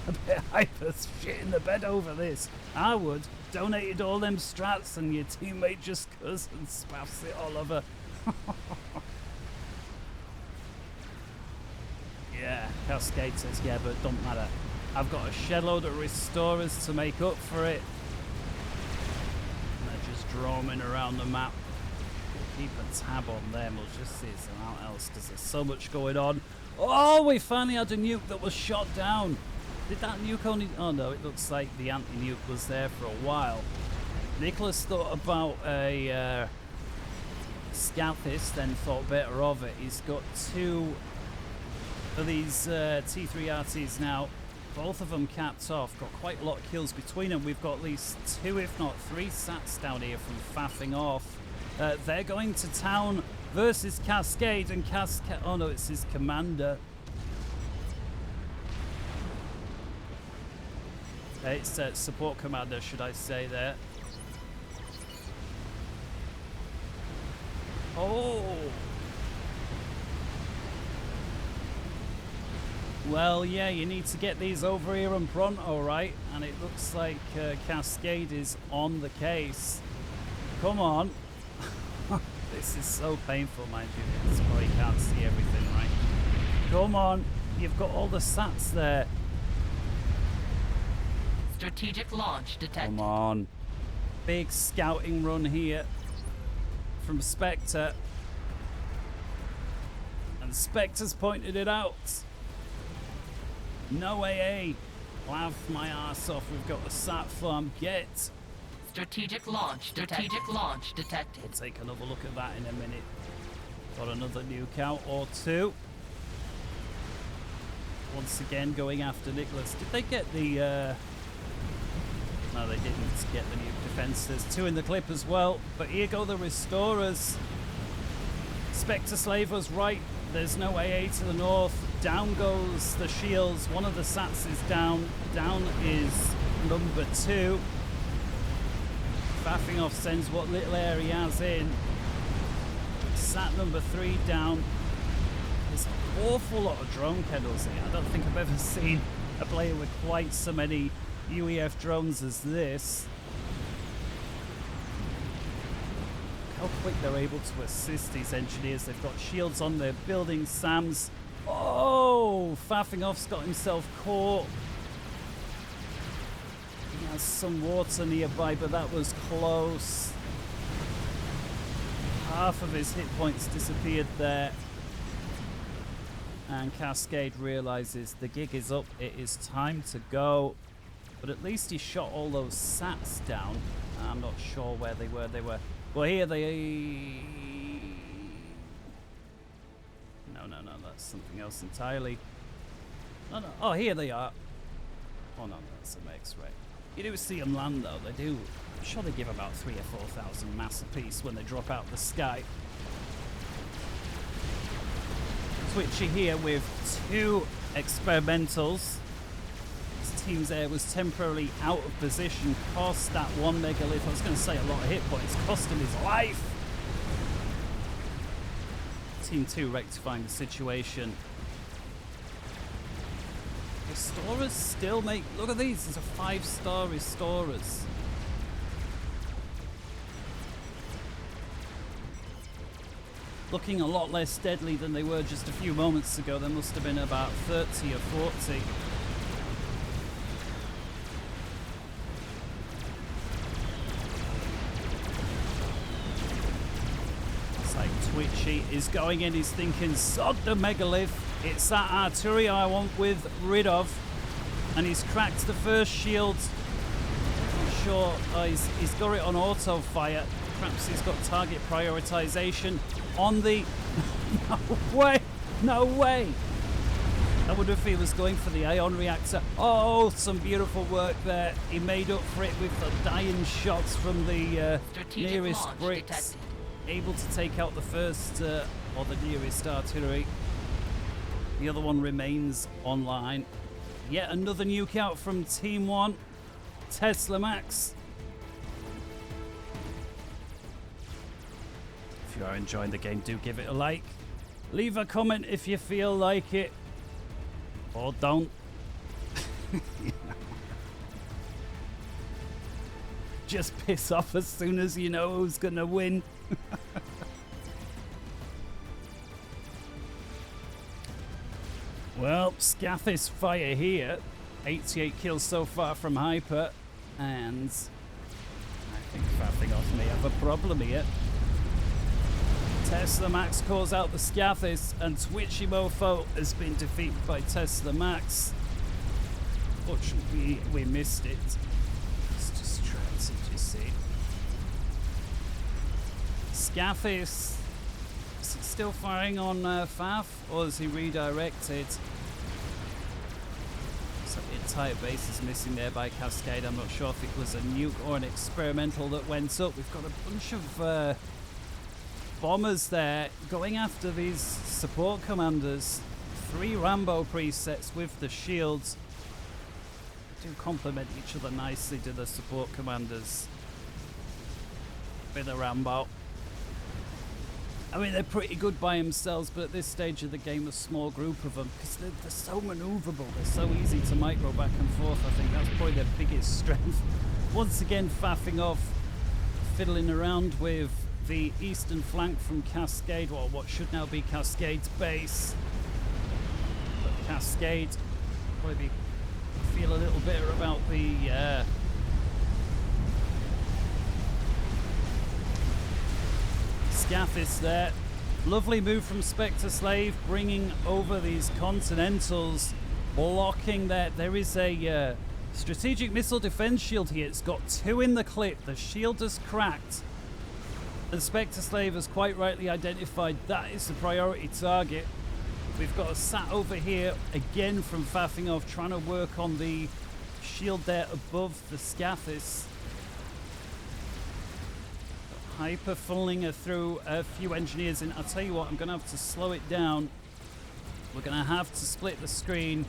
A bit hyper's shitting the bed over this. I would. Donated all them strats and your teammate just goes and spaffs it all over. Yeah, Cascade says, yeah, but it don't matter. I've got a shed load of restorers to make up for it. And they're just roaming around the map. Keep a tab on them. We'll just see something else because there's so much going on. Oh, we finally had a nuke that was shot down. Did that nuke only... Oh no, it looks like the anti-nuke was there for a while. Nicholas thought about a scout this, then thought better of it. He's got 2 of these T3 RTs now. Both of them capped off. Got quite a lot of kills between them. We've got at least 2, if not 3 sats down here from faffing off. They're going to town versus Cascade, and Cascade... Oh no, it's his commander. It's support commander, should I say there. Oh! Well, yeah, you need to get these over here and pronto, right? And it looks like Cascade is on the case. Come on. This is so painful, mind you. This boy can't see everything, right? Come on. You've got all the sats there. Strategic launch detected. Come on. Big scouting run here from Spectre. And Spectre's pointed it out. No AA. Laugh my ass off. We've got the sat farm. Get. Strategic launch detected. Strategic launch detected. We'll take another look at that in a minute. Got another nuke out or 2. Once again going after Nicholas. Did they get the... No, they didn't get the nuke defense. There's 2 in the clip as well. But here go the restorers. Spectre Slave was right. There's no AA to the north. Down goes the shields. One of the sats is down. Down is number 2. Faffing sends what little air he has in. Sat number 3 down. There's an awful lot of drone kennels here. I don't think I've ever seen a player with quite so many UEF drones as this. How quick they're able to assist these engineers. They've got shields on their building SAMs. Oh, Faffinghoff's got himself caught. He has some water nearby, but that was close. Half of his hit points disappeared there. And Cascade realizes the gig is up. It is time to go. But at least he shot all those sats down. I'm not sure where they were. Well, here they... No, that's something else entirely. No. Oh, here they are. Oh, no, that's an X-ray. You do see them land, though. They do. I'm sure they give about 3,000 or 4,000 mass apiece when they drop out the sky. Twitchy here with 2 experimentals. His team's air was temporarily out of position. Cost that 1 megalith. I was going to say a lot of hit points. Cost him his life. Team 2 rectifying the situation. Restorers still make... Look at these. These are 5-star restorers. Looking a lot less deadly than they were just a few moments ago. There must have been about 30 or 40. It's like Twitchy is going in. He's thinking, sod the megalith. It's that artillery I want rid of. And he's cracked the first shield. I'm sure he's got it on auto fire. Perhaps he's got target prioritization on the... No way! I wonder if he was going for the ion reactor. Oh, some beautiful work there. He made up for it with the dying shots from the nearest bricks. Able to take out the first, or the nearest artillery. The other one remains online. Yet another nuke out from Team 1. Tesla Max. If you are enjoying the game, do give it a like. Leave a comment if you feel like it. Or don't. Just piss off as soon as you know who's gonna win. Well, Scathis fire here. 88 kills so far from Hyper. And I think Faffinghoff may have a problem here. Tesla Max calls out the Scathis, and Twitchy Mofo has been defeated by Tesla Max. Fortunately, we missed it. It's distracted, you see. Scathis, is he still firing on FAF, or is he redirected? So the entire base is missing there by Cascade. I'm not sure if it was a nuke or an experimental that went up. We've got a bunch of bombers there going after these support commanders. 3 Rambo presets with the shields. They do complement each other nicely to the support commanders. With a Rambo. I mean, they're pretty good by themselves, but at this stage of the game, a small group of them, because they're so maneuverable, they're so easy to micro back and forth. I think that's probably their biggest strength. Once again, Faffinghoff fiddling around with the eastern flank from Cascade, or what should now be Cascade's base. But Cascade probably feel a little bitter about the Scathis there. Lovely move from Spectre Slave, bringing over these Continentals, blocking that. There is a strategic missile defense shield here. It's got 2 in the clip. The shield has cracked. The Spectre Slave has quite rightly identified that is the priority target. We've got a sat over here again from Faffinghoff trying to work on the shield there above the Scathis. Hyper funneling her through a few engineers in. I'll tell you what, I'm going to have to slow it down. We're going to have to split the screen.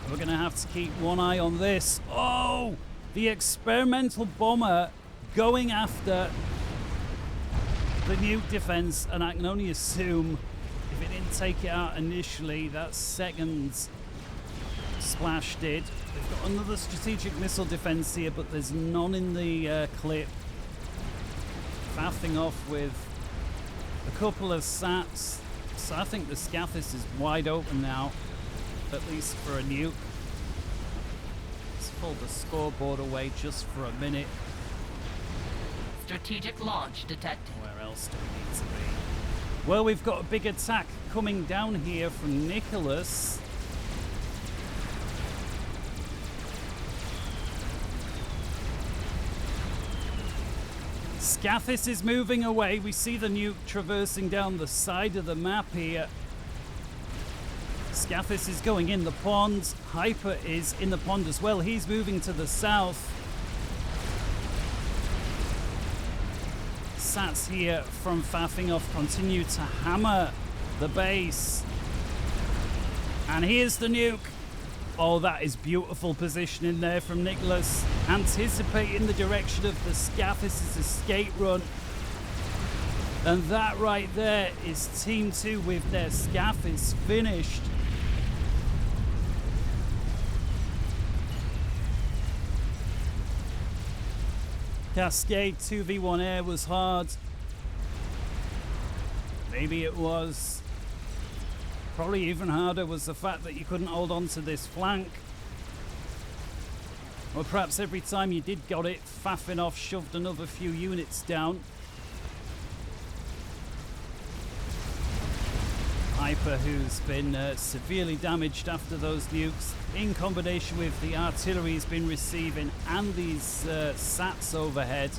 We're going to have to keep one eye on this. Oh! The experimental bomber going after the nuke defense, and I can only assume if it didn't take it out initially, that second splash did. They've got another strategic missile defense here, but there's none in the clip. Faffing off with a couple of sats. So I think the Scathis is wide open now, at least for a nuke. Let's pull the scoreboard away just for a minute. Strategic launch detected. Where else do we need to be? Well, we've got a big attack coming down here from Nicholas. Scathis is moving away. We see the nuke traversing down the side of the map here. Scathis is going in the pond. Hyper is in the pond as well. He's moving to the south. Sats here from faffing off continue to hammer the base. And here's the nuke. Oh, that is beautiful positioning there from Nicholas. Anticipating the direction of the Scathis' escape run. And that right there is Team 2 with their Scathis finished. Cascade 2v1 air was hard. Maybe it was. Probably even harder was the fact that you couldn't hold on to this flank. Or perhaps every time you did got it, faffing off shoved another few units down. Hyper, who's been severely damaged after those nukes, in combination with the artillery he's been receiving and these sats overhead,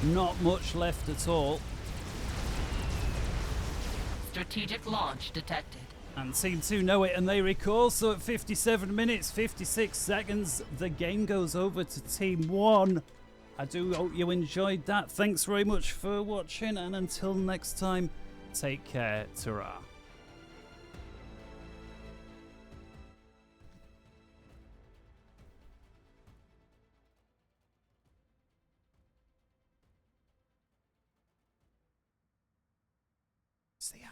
not much left at all. Strategic launch detected. And Team 2 know it and they recall, so at 57 minutes, 56 seconds, the game goes over to Team 1. I do hope you enjoyed that. Thanks very much for watching, and until next time, take care. Ta-ra. See ya.